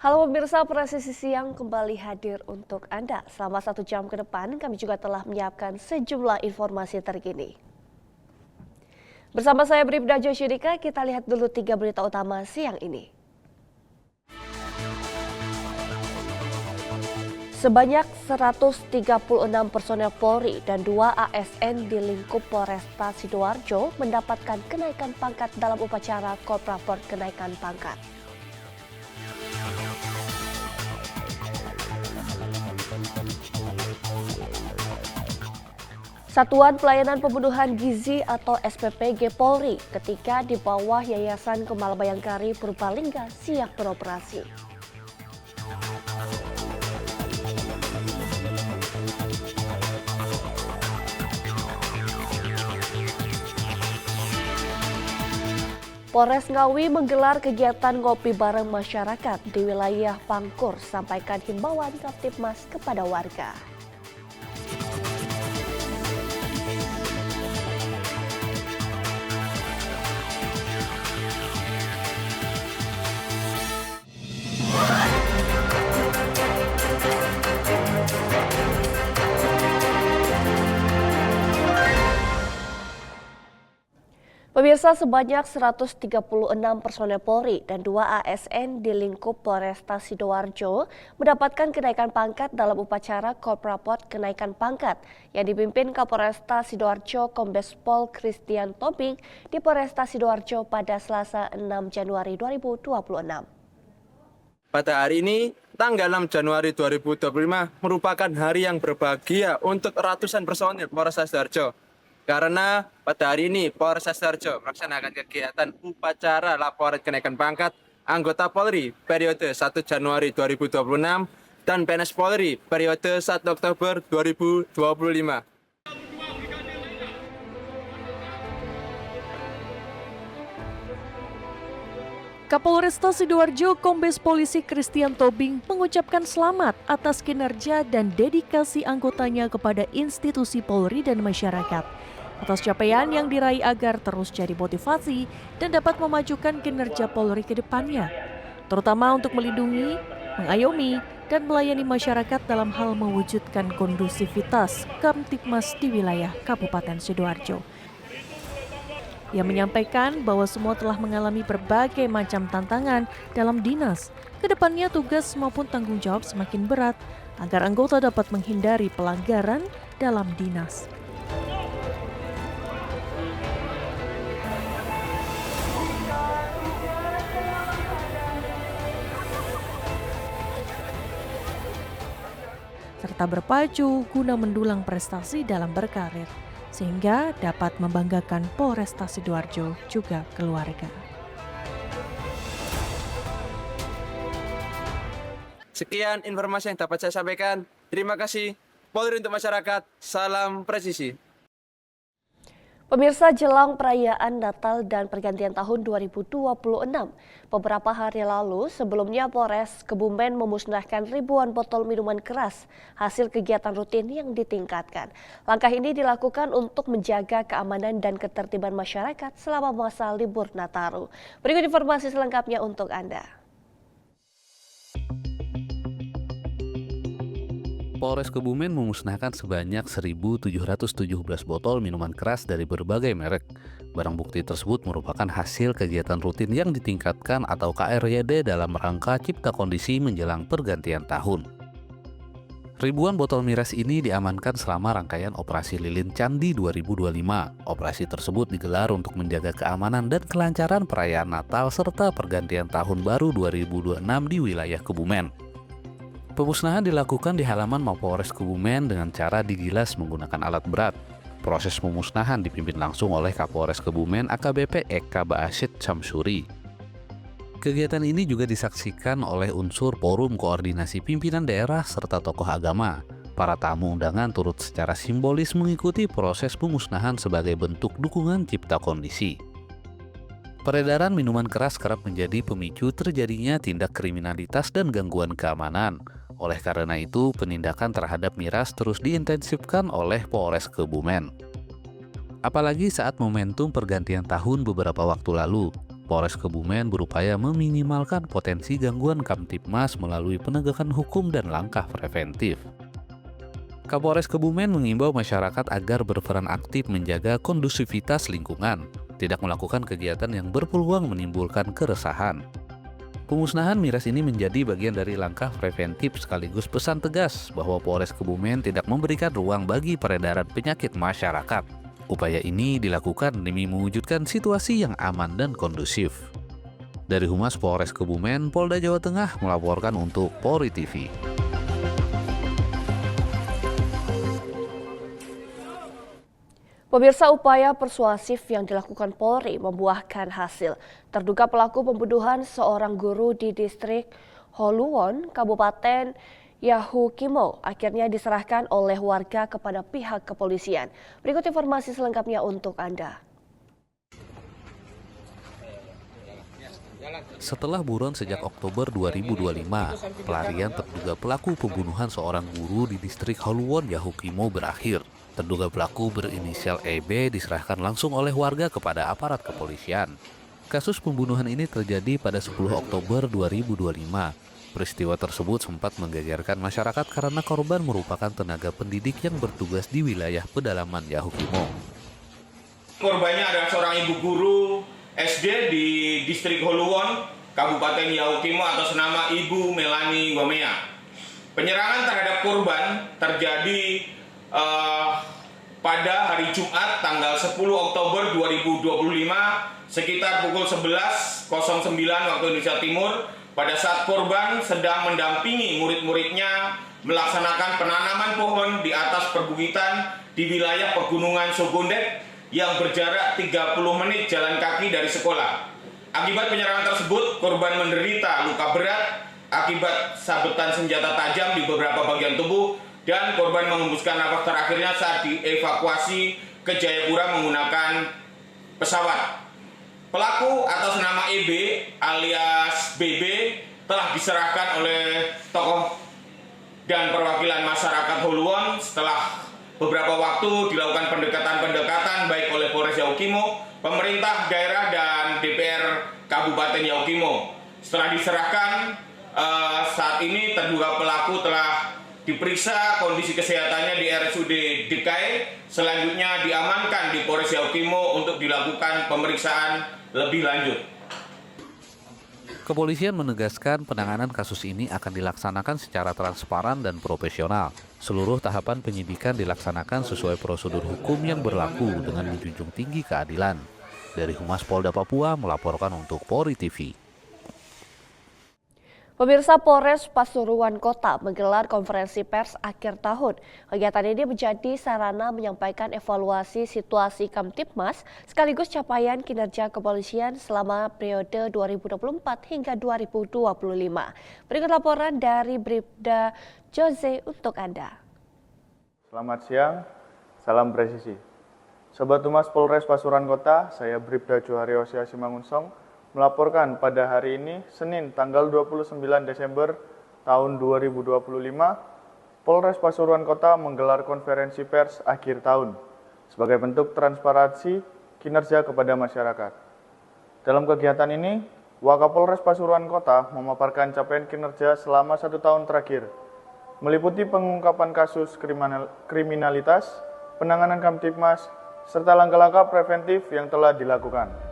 Halo pemirsa, Presisi Siang kembali hadir untuk Anda. Selama 1 jam ke depan, kami juga telah menyiapkan sejumlah informasi terkini. Bersama saya Bribda Joshidika, kita lihat dulu 3 berita utama siang ini. Sebanyak 136 personel Polri dan 2 ASN di lingkup Polresta Sidoarjo mendapatkan kenaikan pangkat dalam upacara Korprapor kenaikan pangkat. Satuan Pelayanan Pembunuhan Gizi atau SPPG Polri ketika di bawah Yayasan Kemala Bayangkari Purbalingga siap beroperasi. Polres Ngawi menggelar kegiatan ngopi bareng masyarakat di wilayah Pangkur, sampaikan himbauan Kaptipmas kepada warga. Pemirsa, sebanyak 136 personel Polri dan 2 ASN di lingkup Polresta Sidoarjo mendapatkan kenaikan pangkat dalam upacara Korprapor kenaikan pangkat yang dipimpin Kapolresta Sidoarjo Kombes Pol Christian Tobing di Polresta Sidoarjo pada Selasa 6 Januari 2026. Pada hari ini, tanggal 6 Januari 2025 merupakan hari yang berbahagia untuk ratusan personil Polresta Sidoarjo. Karena pada hari ini Polresta Sidoarjo melaksanakan kegiatan upacara laporan kenaikan pangkat anggota Polri periode 1 Januari 2026 dan PNS Polri periode 1 Oktober 2025. Kapolresta Sidoarjo Kombes Polisi Christian Tobing mengucapkan selamat atas kinerja dan dedikasi anggotanya kepada institusi Polri dan masyarakat. Atas capaian yang diraih agar terus jadi motivasi dan dapat memajukan kinerja Polri ke depannya, terutama untuk melindungi, mengayomi, dan melayani masyarakat dalam hal mewujudkan kondusivitas Kamtipmas di wilayah Kabupaten Sidoarjo. Ia menyampaikan bahwa semua telah mengalami berbagai macam tantangan dalam dinas. Kedepannya tugas maupun tanggung jawab semakin berat agar anggota dapat menghindari pelanggaran dalam dinas. Serta berpacu guna mendulang prestasi dalam berkarir, sehingga dapat membanggakan Polresta Sidoarjo juga keluarga. Sekian informasi yang dapat saya sampaikan. Terima kasih. Polri untuk masyarakat. Salam presisi. Pemirsa, jelang perayaan Natal dan pergantian tahun 2026, beberapa hari lalu sebelumnya Polres Kebumen memusnahkan ribuan botol minuman keras hasil kegiatan rutin yang ditingkatkan. Langkah ini dilakukan untuk menjaga keamanan dan ketertiban masyarakat selama masa libur Nataru. Berikut informasi selengkapnya untuk Anda. Polres Kebumen memusnahkan sebanyak 1.717 botol minuman keras dari berbagai merek. Barang bukti tersebut merupakan hasil kegiatan rutin yang ditingkatkan atau KRYD dalam rangka cipta kondisi menjelang pergantian tahun. Ribuan botol miras ini diamankan selama rangkaian Operasi Lilin Candi 2025. Operasi tersebut digelar untuk menjaga keamanan dan kelancaran perayaan Natal serta pergantian tahun baru 2026 di wilayah Kebumen. Pemusnahan dilakukan di halaman Mapolres Kebumen dengan cara digilas menggunakan alat berat. Proses pemusnahan dipimpin langsung oleh Kapolres Kebumen AKBP Eka Baasyid Samsuri. Kegiatan ini juga disaksikan oleh unsur forum koordinasi pimpinan daerah serta tokoh agama. Para tamu undangan turut secara simbolis mengikuti proses pemusnahan sebagai bentuk dukungan cipta kondisi. Peredaran minuman keras kerap menjadi pemicu terjadinya tindak kriminalitas dan gangguan keamanan. Oleh karena itu, penindakan terhadap miras terus diintensifkan oleh Polres Kebumen. Apalagi saat momentum pergantian tahun beberapa waktu lalu, Polres Kebumen berupaya meminimalkan potensi gangguan Kamtibmas melalui penegakan hukum dan langkah preventif. Kapolres Kebumen mengimbau masyarakat agar berperan aktif menjaga kondusivitas lingkungan, tidak melakukan kegiatan yang berpeluang menimbulkan keresahan. Pemusnahan miras ini menjadi bagian dari langkah preventif sekaligus pesan tegas bahwa Polres Kebumen tidak memberikan ruang bagi peredaran penyakit masyarakat. Upaya ini dilakukan demi mewujudkan situasi yang aman dan kondusif. Dari Humas Polres Kebumen, Polda Jawa Tengah melaporkan untuk Polri TV. Pemirsa, upaya persuasif yang dilakukan Polri membuahkan hasil. Terduga pelaku pembunuhan seorang guru di distrik Holuwon, Kabupaten Yahukimo, akhirnya diserahkan oleh warga kepada pihak kepolisian. Berikut informasi selengkapnya untuk Anda. Setelah buron sejak Oktober 2025, pelarian terduga pelaku pembunuhan seorang guru di distrik Holuwon, Yahukimo berakhir. Terduga pelaku berinisial EB diserahkan langsung oleh warga kepada aparat kepolisian. Kasus pembunuhan ini terjadi pada 10 Oktober 2025. Peristiwa tersebut sempat menggegerkan masyarakat karena korban merupakan tenaga pendidik yang bertugas di wilayah pedalaman Yahukimo. Korbannya adalah seorang ibu guru SD di distrik Holuwon, Kabupaten Yahukimo atas nama Ibu Melani Gomea. Penyerangan terhadap korban terjadi pada hari Jumat tanggal 10 Oktober 2025 sekitar pukul 11.09 waktu Indonesia Timur pada saat korban sedang mendampingi murid-muridnya melaksanakan penanaman pohon di atas perbukitan di wilayah Pegunungan Sogondet yang berjarak 30 menit jalan kaki dari sekolah. Akibat penyerangan tersebut, korban menderita luka berat akibat sabetan senjata tajam di beberapa bagian tubuh dan korban mengembuskan nafas terakhirnya saat dievakuasi ke Jayapura menggunakan pesawat. Pelaku atas nama EB alias BB telah diserahkan oleh tokoh dan perwakilan masyarakat Holuwon setelah beberapa waktu dilakukan pendekatan-pendekatan baik oleh Polres Yahukimo, pemerintah daerah dan DPR Kabupaten Yahukimo. Setelah diserahkan, saat ini terduga pelaku telah diperiksa kondisi kesehatannya di RSUD DKI, selanjutnya diamankan di Polres Yahukimo untuk dilakukan pemeriksaan lebih lanjut. Kepolisian menegaskan penanganan kasus ini akan dilaksanakan secara transparan dan profesional. Seluruh tahapan penyidikan dilaksanakan sesuai prosedur hukum yang berlaku dengan menjunjung tinggi keadilan. Dari Humas Polda Papua melaporkan untuk Polri TV. Pemirsa, Polres Pasuruan Kota menggelar konferensi pers akhir tahun. Kegiatan ini menjadi sarana menyampaikan evaluasi situasi Kamtibmas sekaligus capaian kinerja kepolisian selama periode 2024 hingga 2025. Berikut laporan dari Bribda Jose untuk Anda. Selamat siang, salam presisi. Sobat Humas Polres Pasuruan Kota, saya Bribda Joharyo Simangunsong, melaporkan pada hari ini, Senin tanggal 29 Desember tahun 2025, Polres Pasuruan Kota menggelar konferensi pers akhir tahun sebagai bentuk transparansi kinerja kepada masyarakat. Dalam kegiatan ini, Wakapolres Pasuruan Kota memaparkan capaian kinerja selama 1 tahun terakhir, meliputi pengungkapan kasus kriminalitas, penanganan Kamtibmas, serta langkah-langkah preventif yang telah dilakukan.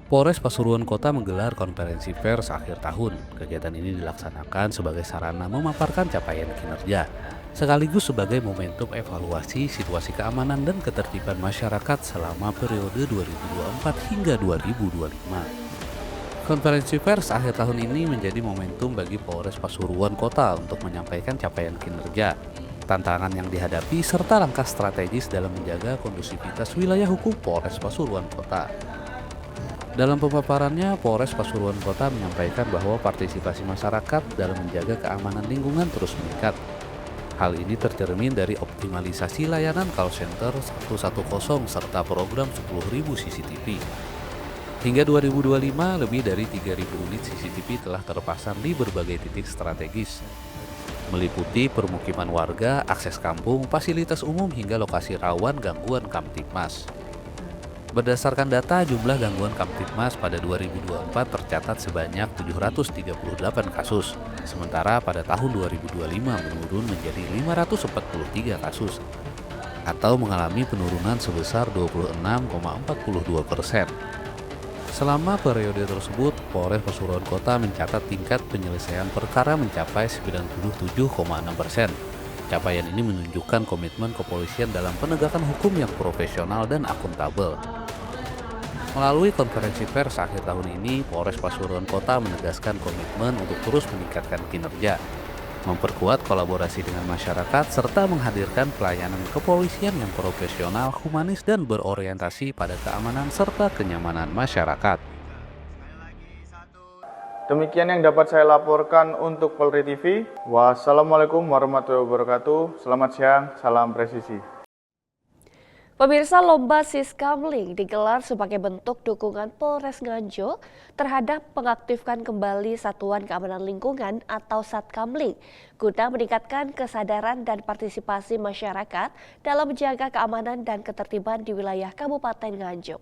Polres Pasuruan Kota menggelar konferensi pers akhir tahun. Kegiatan ini dilaksanakan sebagai sarana memaparkan capaian kinerja, sekaligus sebagai momentum evaluasi situasi keamanan dan ketertiban masyarakat selama periode 2024 hingga 2025. Konferensi pers akhir tahun ini menjadi momentum bagi Polres Pasuruan Kota untuk menyampaikan capaian kinerja, tantangan yang dihadapi, serta langkah strategis dalam menjaga kondusivitas wilayah hukum Polres Pasuruan Kota. Dalam pemaparannya, Polres Pasuruan Kota menyampaikan bahwa partisipasi masyarakat dalam menjaga keamanan lingkungan terus meningkat. Hal ini tercermin dari optimalisasi layanan call center 110 serta program 10.000 CCTV. Hingga 2025, lebih dari 3.000 unit CCTV telah terpasang di berbagai titik strategis, meliputi permukiman warga, akses kampung, fasilitas umum hingga lokasi rawan gangguan Kamtibmas. Berdasarkan data, jumlah gangguan Kamtibmas pada 2024 tercatat sebanyak 738 kasus, sementara pada tahun 2025 menurun menjadi 543 kasus, atau mengalami penurunan sebesar 26,42%. Selama periode tersebut, Polres Pasuruan Kota mencatat tingkat penyelesaian perkara mencapai 97,6%. Capaian ini menunjukkan komitmen kepolisian dalam penegakan hukum yang profesional dan akuntabel. Melalui konferensi pers akhir tahun ini, Polres Pasuruan Kota menegaskan komitmen untuk terus meningkatkan kinerja, memperkuat kolaborasi dengan masyarakat, serta menghadirkan pelayanan kepolisian yang profesional, humanis, dan berorientasi pada keamanan serta kenyamanan masyarakat. Demikian yang dapat saya laporkan untuk Polri TV. Wassalamualaikum warahmatullahi wabarakatuh. Selamat siang, salam presisi. Pemirsa, lomba Siskamling digelar sebagai bentuk dukungan Polres Nganjuk terhadap mengaktifkan kembali Satuan Keamanan Lingkungan atau Satkamling guna meningkatkan kesadaran dan partisipasi masyarakat dalam menjaga keamanan dan ketertiban di wilayah Kabupaten Nganjuk.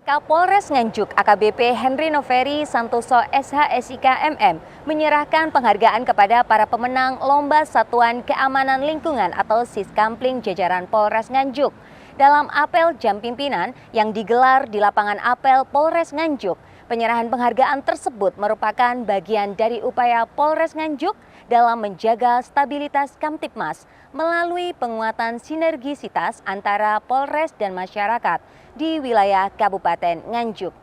Kapolres Nganjuk AKBP Henry Noveri Santoso SHSIK MM menyerahkan penghargaan kepada para pemenang Lomba Satuan Keamanan Lingkungan atau Siskamling jajaran Polres Nganjuk dalam apel jam pimpinan yang digelar di lapangan apel Polres Nganjuk. Penyerahan penghargaan tersebut merupakan bagian dari upaya Polres Nganjuk dalam menjaga stabilitas Kamtibmas melalui penguatan sinergisitas antara Polres dan masyarakat di wilayah Kabupaten Nganjuk.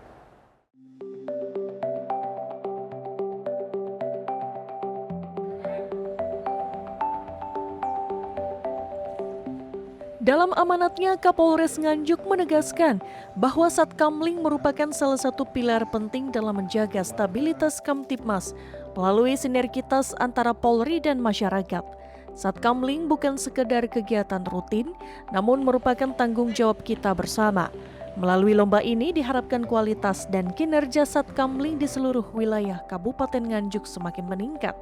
Dalam amanatnya, Kapolres Nganjuk menegaskan bahwa Satkamling merupakan salah satu pilar penting dalam menjaga stabilitas Kamtibmas melalui sinergitas antara Polri dan masyarakat. Satkamling bukan sekedar kegiatan rutin, namun merupakan tanggung jawab kita bersama. Melalui lomba ini diharapkan kualitas dan kinerja Satkamling di seluruh wilayah Kabupaten Nganjuk semakin meningkat.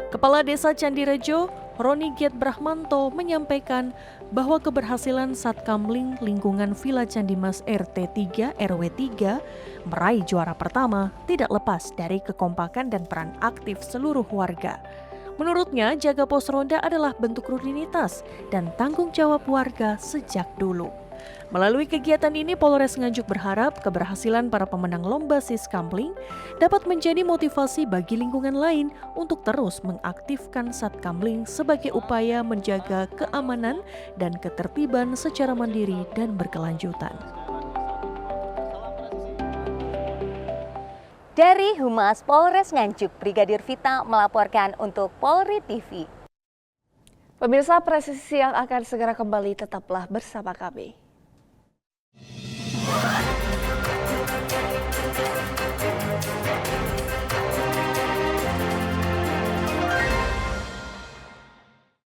Kepala Desa Candirejo, Roni Giat Brahmanto menyampaikan bahwa keberhasilan Satkamling lingkungan Villa Candimas RT 3 RW 3 meraih juara pertama tidak lepas dari kekompakan dan peran aktif seluruh warga. Menurutnya, jaga pos ronda adalah bentuk rutinitas dan tanggung jawab warga sejak dulu. Melalui kegiatan ini, Polres Nganjuk berharap keberhasilan para pemenang lomba Siskamling dapat menjadi motivasi bagi lingkungan lain untuk terus mengaktifkan Satkamling sebagai upaya menjaga keamanan dan ketertiban secara mandiri dan berkelanjutan. Dari Humas Polres Nganjuk, Brigadir Vita melaporkan untuk Polri TV. Pemirsa, Presisi yang akan segera kembali, tetaplah bersama kami.